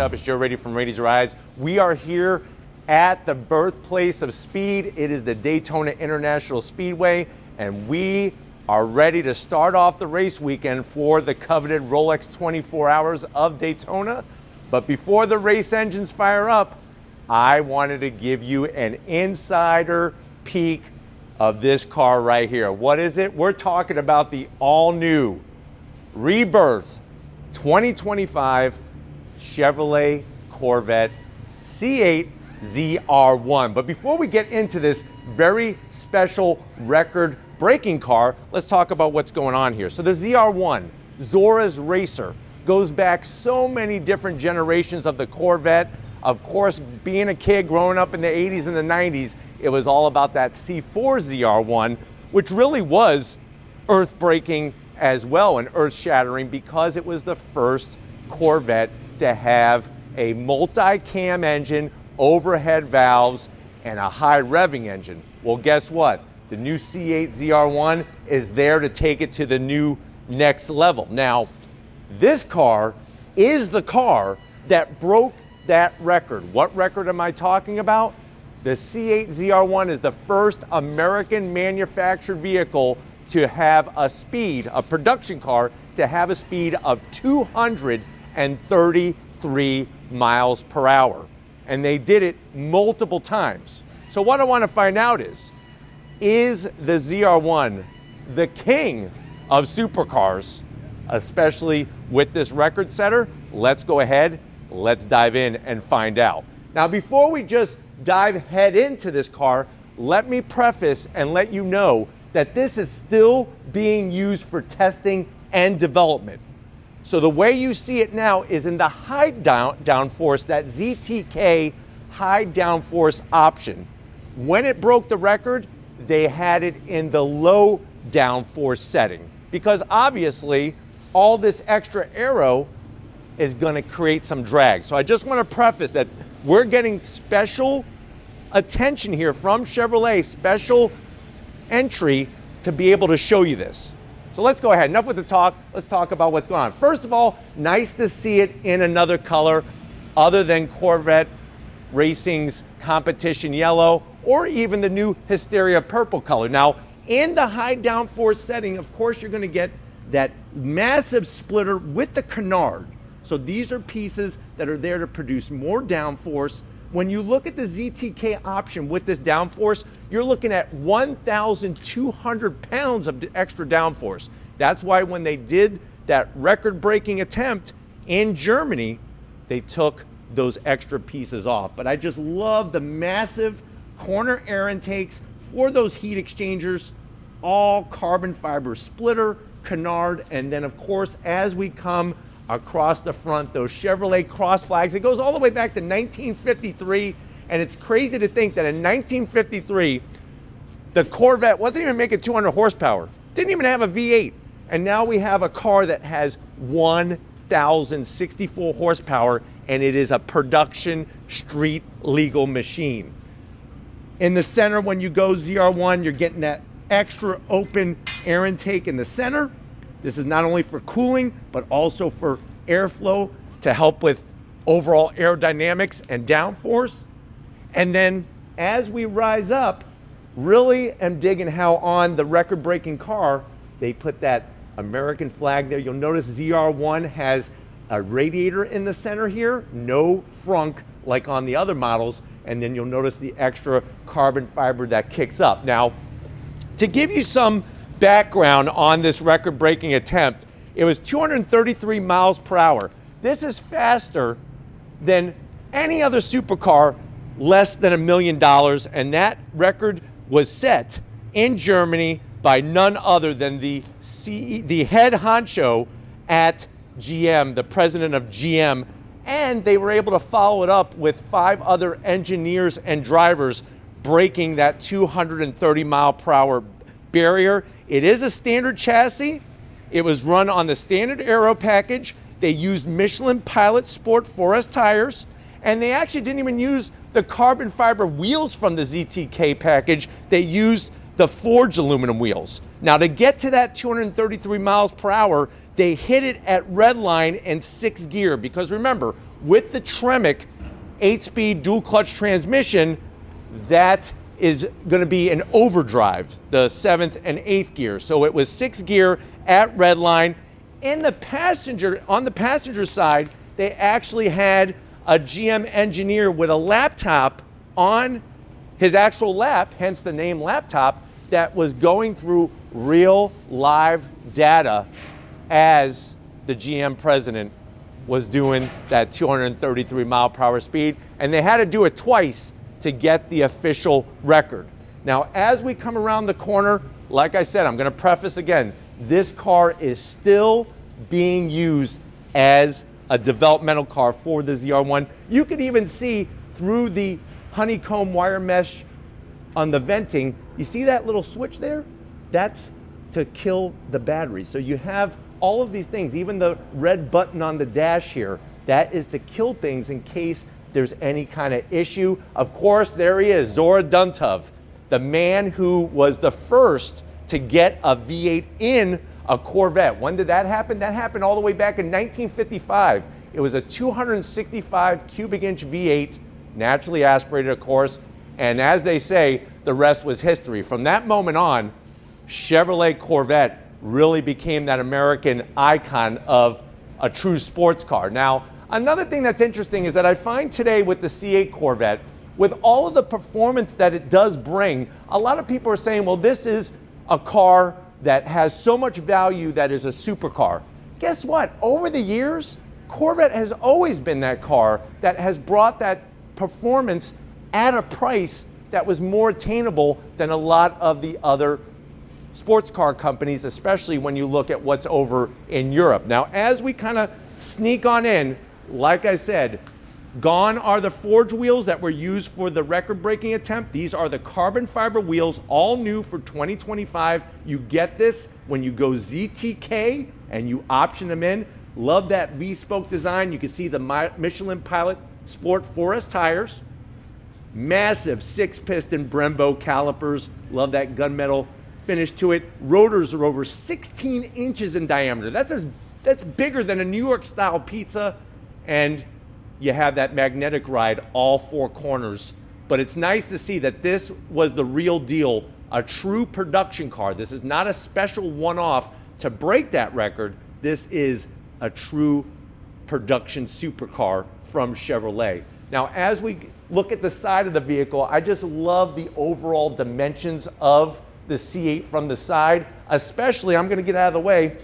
up? It's Joe Rady from Rady's Rides. We are here at the birthplace of speed. It is the Daytona International Speedway, and we are ready to start off the race weekend for the coveted Rolex 24 Hours of Daytona. But before the race engines fire up, I wanted to give you an insider peek of this car right here. What is it? We're talking about the all-new rebirth 2025 Chevrolet Corvette C8 ZR1. But before we get into this very special record-breaking car, let's talk about what's going on here. So the ZR1, Zora's Racer, goes back so many different generations of the Corvette. Of course, being a kid growing up in the 80s and the 90s, it was all about that C4 ZR1, which really was earth-breaking as well and earth-shattering because it was the first Corvette to have a multi-cam engine, overhead valves, and a high revving engine. Well, guess what? The new C8 ZR1 is there to take it to the new next level. Now, this car is the car that broke that record. What record am I talking about? The C8 ZR1 is the first American manufactured vehicle to have a speed, a production car, to have a speed of 233 miles per hour. And they did it multiple times. So what I want to find out is the ZR1 the king of supercars, especially with this record setter? Let's go ahead, let's dive in and find out. Now, before we just dive head into this car, let me preface and let you know that this is still being used for testing and development. So the way you see it now is in the high downforce, that ZTK high downforce option. When it broke the record, they had it in the low downforce setting because obviously all this extra aero is going to create some drag. So I just want to preface that we're getting special attention here from Chevrolet, special entry to be able to show you this. So let's go ahead, enough with the talk, let's talk about what's going on. First of all, nice to see it in another color other than Corvette Racing's competition yellow or even the new Hysteria purple color. Now, in the high downforce setting, of course, you're going to get that massive splitter with the canard. So these are pieces that are there to produce more downforce. When you look at the ZTK option with this downforce, you're looking at 1,200 pounds of extra downforce. That's why when they did that record-breaking attempt in Germany, they took those extra pieces off. But I just love the massive corner air intakes for those heat exchangers, all carbon fiber splitter, canard, and then of course, as we come across the front, those Chevrolet cross flags. It goes all the way back to 1953, and it's crazy to think that in 1953, the Corvette wasn't even making 200 horsepower, didn't even have a V8, and now we have a car that has 1,064 horsepower, and it is a production street legal machine. In the center, when you go ZR1, you're getting that extra open air intake in the center. This is not only for cooling, but also for airflow to help with overall aerodynamics and downforce. And then as we rise up, really am digging how on the record-breaking car, they put that American flag there. You'll notice ZR1 has a radiator in the center here, no frunk like on the other models. And then you'll notice the extra carbon fiber that kicks up. Now, to give you some background on this record-breaking attempt, it was 233 miles per hour. This is faster than any other supercar less than $1 million, and that record was set in Germany by none other than the head honcho at GM, the president of GM, and they were able to follow it up with 5 other engineers and drivers breaking that 230 mile per hour barrier. It is a standard chassis. It was run on the standard aero package. They used Michelin Pilot Sport 4S tires, and they actually didn't even use the carbon fiber wheels from the ZTK package. They used the forged aluminum wheels. Now, to get to that 233 miles per hour, they hit it at red line in 6th gear, because remember, with the Tremec 8-speed dual clutch transmission, that is going to be an overdrive, the 7th and 8th gear. So it was 6th gear at red line. On the passenger side, they actually had a GM engineer with a laptop on his actual lap, hence the name laptop, that was going through real live data as the GM president was doing that 233 mile per hour speed. And they had to do it twice to get the official record. Now, as we come around the corner, like I said, I'm gonna preface again, this car is still being used as a developmental car for the ZR1. You can even see through the honeycomb wire mesh on the venting, you see that little switch there? That's to kill the battery. So you have all of these things, even the red button on the dash here, that is to kill things in case there's any kind of issue. Of course, there he is, Zora Duntov, the man who was the first to get a V8 in a Corvette. When did that happen? That happened all the way back in 1955. It was a 265 cubic inch V8, naturally aspirated, of course, and as they say, the rest was history. From that moment on, Chevrolet Corvette really became that American icon of a true sports car. Now, another thing that's interesting is that I find today with the C8 Corvette, with all of the performance that it does bring, a lot of people are saying, well, this is a car that has so much value that is a supercar. Guess what? Over the years, Corvette has always been that car that has brought that performance at a price that was more attainable than a lot of the other sports car companies, especially when you look at what's over in Europe. Now, as we kind of sneak on in, like I said, gone are the forged wheels that were used for the record-breaking attempt. These are the carbon fiber wheels, all new for 2025. You get this when you go ZTK and you option them in. Love that V-spoke design. You can see the Michelin Pilot Sport Forest tires. Massive 6-piston Brembo calipers. Love that gunmetal finish to it. Rotors are over 16 inches in diameter. That's bigger than a New York style pizza. And you have that magnetic ride all 4 corners. But it's nice to see that this was the real deal, a true production car. This is not a special one-off to break that record. This is a true production supercar from Chevrolet. Now, as we look at the side of the vehicle, I just love the overall dimensions of the C8 from the side, especially, I'm gonna get out of the way,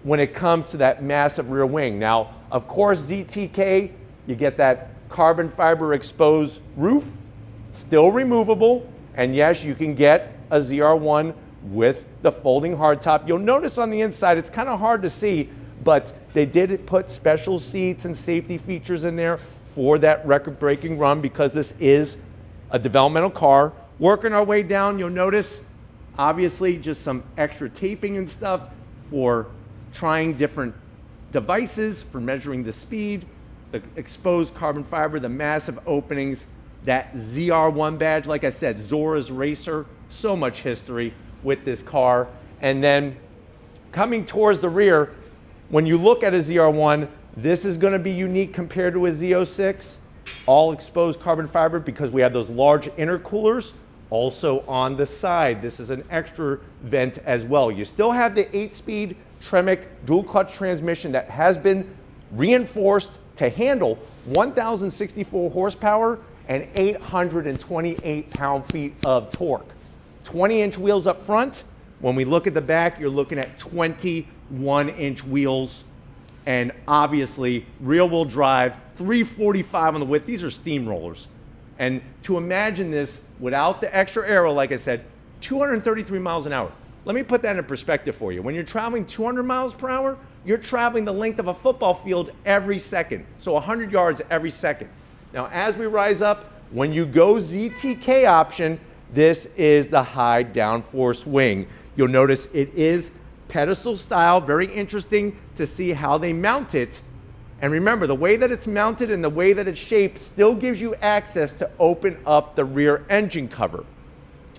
when it comes to that massive rear wing. Now, of course, ZTK, you get that carbon fiber exposed roof, still removable, and yes, you can get a ZR1 with the folding hardtop. You'll notice on the inside, it's kind of hard to see, but they did put special seats and safety features in there for that record-breaking run because this is a developmental car. Working our way down, you'll notice, obviously, just some extra taping and stuff for trying different devices for measuring the speed, the exposed carbon fiber, the massive openings, that ZR1 badge, like I said, Zora's Racer, so much history with this car. And then coming towards the rear, when you look at a ZR1, this is gonna be unique compared to a Z06, all exposed carbon fiber because we have those large intercoolers. Also on the side, this is an extra vent as well. You still have the 8-speed Tremec dual clutch transmission that has been reinforced to handle 1,064 horsepower and 828 pound-feet of torque. 20-inch wheels up front. When we look at the back, you're looking at 21-inch wheels, and obviously rear-wheel drive, 345 on the width. These are steamrollers. And to imagine this without the extra aero, like I said, 233 miles an hour. Let me put that in perspective for you. When you're traveling 200 miles per hour, you're traveling the length of a football field every second. So 100 yards every second. Now, as we rise up, when you go ZTK option, this is the high downforce wing. You'll notice it is pedestal style, very interesting to see how they mount it. And remember, the way that it's mounted and the way that it's shaped still gives you access to open up the rear engine cover.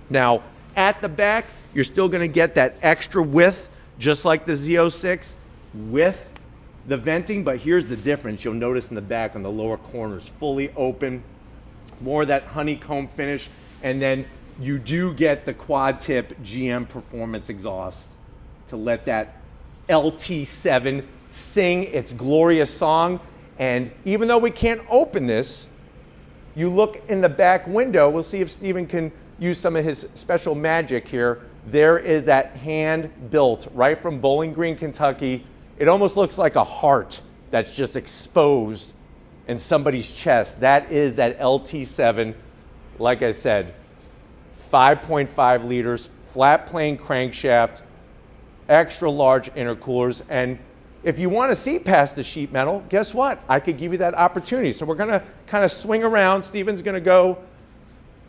Now, at the back, you're still gonna get that extra width, just like the Z06. with the venting, but here's the difference. You'll notice in the back on the lower corners, fully open, more of that honeycomb finish, and then you do get the quad tip GM performance exhaust to let that LT7 sing its glorious song. And even though we can't open this, you look in the back window, we'll see if Steven can use some of his special magic here. There is that hand built right from Bowling Green, Kentucky. It almost looks like a heart that's just exposed in somebody's chest. That is that LT7, like I said, 5.5 liters, flat plane crankshaft, extra large intercoolers. And if you want to see past the sheet metal, guess what? I could give you that opportunity. So we're going to kind of swing around. Steven's going to go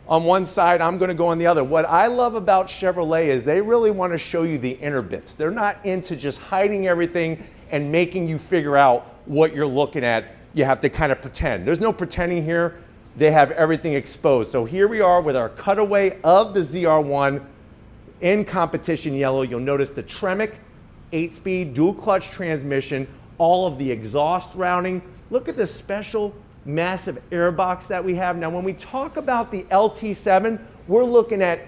on one side, I'm going to go on the other. What I love about Chevrolet is they really want to show you the inner bits. They're not into just hiding everything and making you figure out what you're looking at. You have to kind of pretend. There's no pretending here. They have everything exposed. So here we are with our cutaway of the ZR1 in competition yellow. You'll notice the Tremec 8-speed dual clutch transmission, all of the exhaust routing. Look at the special massive airbox that we have. Now, when we talk about the LT7, we're looking at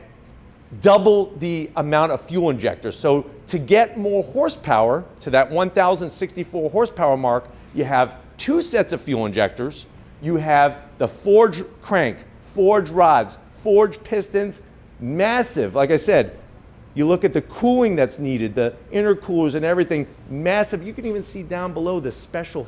double the amount of fuel injectors. So to get more horsepower to that 1,064 horsepower mark, you have two sets of fuel injectors. You have the forged crank, forged rods, forged pistons, massive. Like I said, you look at the cooling that's needed, the intercoolers and everything, massive. You can even see down below the special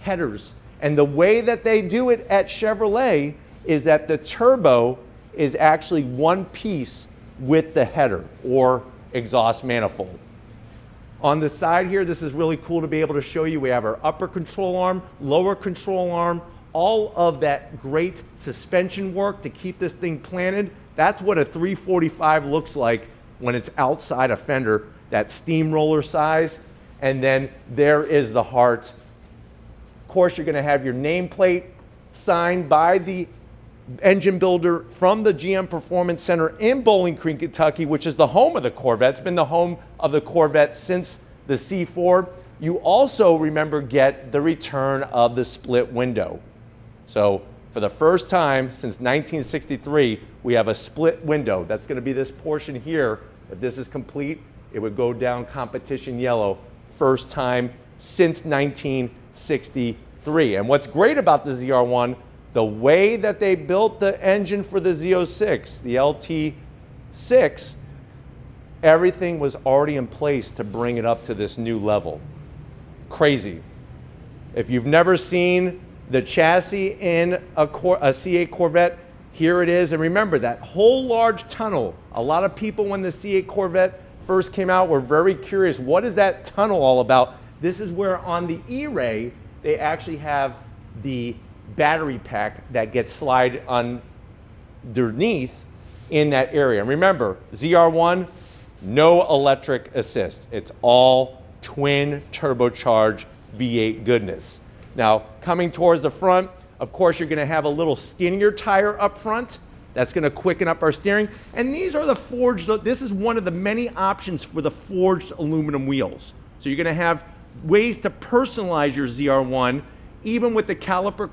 headers. And the way that they do it at Chevrolet is that the turbo is actually one piece with the header or exhaust manifold. On the side here, this is really cool to be able to show you. We have our upper control arm, lower control arm, all of that great suspension work to keep this thing planted. That's what a 345 looks like when it's outside a fender, that steamroller size. And then there is the heart. Of course, you're going to have your nameplate signed by the engine builder from the GM Performance Center in Bowling Green, Kentucky, which is the home of the Corvette. It's been the home of the Corvette since the C4. You also, remember, get the return of the split window. So for the first time since 1963, we have a split window. That's going to be this portion here. If this is complete, it would go down competition yellow. First time since 1963. And what's great about the ZR1, the way that they built the engine for the Z06, the LT6, everything was already in place to bring it up to this new level. Crazy. If you've never seen the chassis in a C8 Corvette, here it is. And remember that whole large tunnel. A lot of people, when the C8 Corvette first came out, were very curious. What is that tunnel all about? This is where on the E-Ray, they actually have the battery pack that gets slid underneath in that area. And remember, ZR1, no electric assist. It's all twin turbocharged V8 goodness. Now, coming towards the front, of course, you're going to have a little skinnier tire up front. That's going to quicken up our steering. And these are the forged, this is one of the many options for the forged aluminum wheels. So you're going to have ways to personalize your ZR1, even with the caliper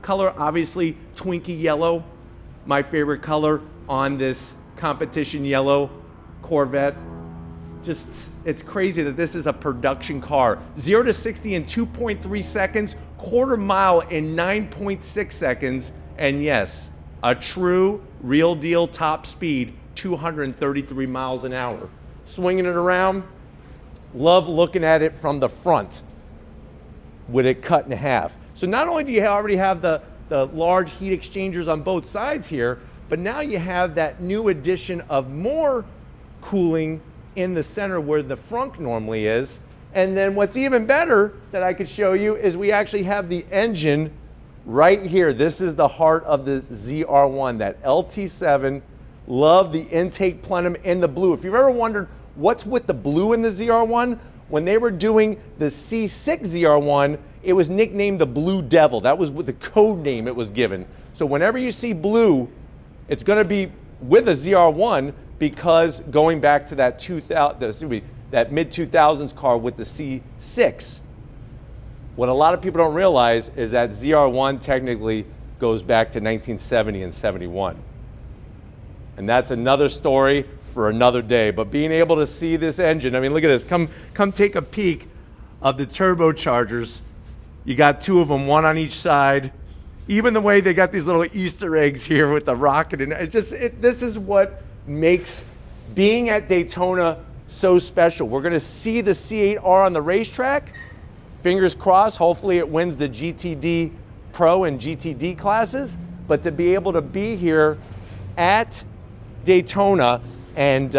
color, obviously Twinkie yellow, my favorite color on this competition yellow Corvette. Just, it's crazy that this is a production car. 0 to 60 in 2.3 seconds, quarter mile in 9.6 seconds, and yes, a true, real deal top speed, 233 miles an hour. Swinging it around, love looking at it from the front with it cut in half. So not only do you already have the large heat exchangers on both sides here, but now you have that new addition of more cooling in the center where the frunk normally is. And then what's even better that I could show you is we actually have the engine right here. This is the heart of the ZR1, that LT7. Love the intake plenum in the blue. If you've ever wondered what's with the blue in the ZR1, when they were doing the C6 ZR1, it was nicknamed the Blue Devil. That was the code name it was given. So whenever you see blue, it's going to be with a ZR1, because going back to that that mid-2000s car with the C6. What a lot of people don't realize is that ZR1 technically goes back to 1970 and 71. And that's another story for another day. But being able to see this engine, I mean, look at this. Come take a peek of the turbochargers. You got two of them, one on each side. Even the way they got these little Easter eggs here with the rocket, and this is what makes being at Daytona so special. We're gonna see the C8R on the racetrack. Fingers crossed, hopefully it wins the GTD Pro and GTD classes, but to be able to be here at Daytona and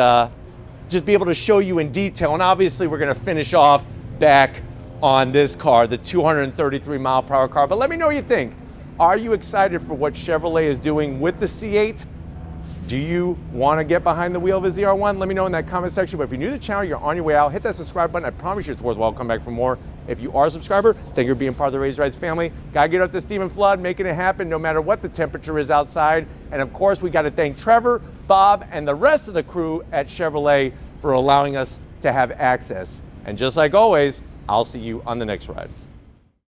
just be able to show you in detail, and obviously we're gonna finish off back on this car, the 233 mile per hour car, but let me know what you think. Are you excited for what Chevrolet is doing with the C8? Do you want to get behind the wheel of a ZR1? Let me know in that comment section. But if you're new to the channel, you're on your way out, hit that subscribe button. I promise you it's worthwhile. Come back for more. If you are a subscriber, thank you for being part of the Raised Rides family. Gotta get up to Stephen Flood, making it happen no matter what the temperature is outside. And of course, we got to thank Trevor, Bob, and the rest of the crew at Chevrolet for allowing us to have access. And just like always, I'll see you on the next ride.